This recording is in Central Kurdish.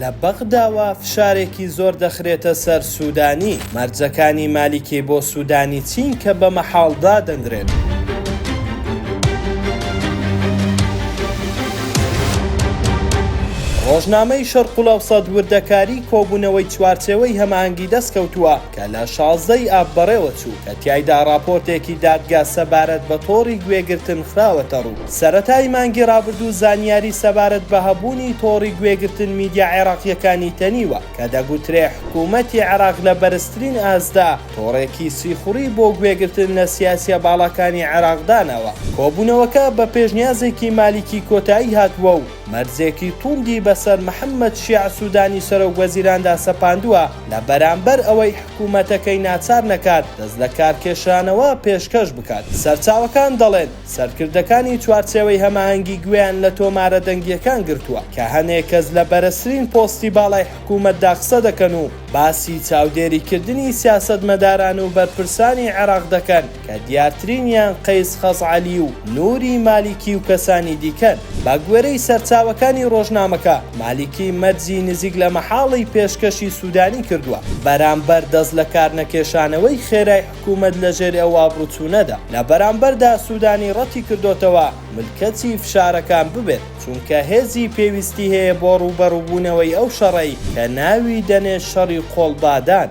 لە بەغداوە فشارێکی زۆر دەخرێتە سەر سوودانی مەرجەکانی مالیکی بۆ سوودانی چین کە بە مەحاڵدا دەنگرێن. ڕۆژنامەی شەرق الأوسەد وردەکاری کۆبوونەوەی چوارچێوەی هەماهەنگی دەستکەوتووە کە لە 16ی ئاب بەڕێوە چوو کە تیایدا راپۆرتێکی دادگا سەبارەت بە تۆڕی گوێگرتن خراوەتە ڕوو. سەرەتای مانگی ڕابردوو زانیاری سەبارەت بە هەبوونی تۆڕی گوێگرتن میدیا عێراقیەکانی تەنیوە کە دەگوترێ حکوومەتی عێراق لە بەرزترین ئازدا تۆڕێکی سیخوڕی بۆ گوێگرتن لە سیاسیە باڵەکانی عێراقدانەوە. کۆبوونەوەکە بە پێشنیازێکی مالیکی کۆتایی هاتووە و مەرجێکی توندی بەسەر محەممەد شیع سوودانی سەرۆکوەزیراندا سەپاندووە لە بەرامبەر ئەوەی حکوومەتەکەی ناچار نەکات دەست لە کارکێشانەوە پێشکەش بکات. سەرچاوەکان دەڵێن سەرکردەکانی چوارچێوەی هەماهەنگی گوێیان لە تۆمارە دەنگیەکان گرتووە کە هەنێک کەس لە بەرزترین پۆستی باڵای حکوومەتدا قسە دەکەن و باسی چاودێریکردنی سیاسەتمەداران و بەرپرسانی عێراق دەکەن کە دیارترینیان قەیس خەزعەلی و نووری مالیکی و کەسانی دیکەن. بە گوێرەی سەرچاوەکانی ڕۆژنامەکە مالیکی مەرجی نزیک لە مەحاڵی پێشکەشی سوودانی کردووە بەرامبەر دەست لە کارنەکێشانەوەی خێرای حکوومەت لەژێر ئەو ئابڕوچوونەدا. لە بەرامبەردا سوودانی ڕەتی کردوتەوە ملکەتی فشارەکان ببێت چونکە هێزی پێویستی هەیە بۆ ڕوبەڕووبوونەوەی ئەو شەڕەی کە ناوی دەنێ شەڕی قۆڵبادان.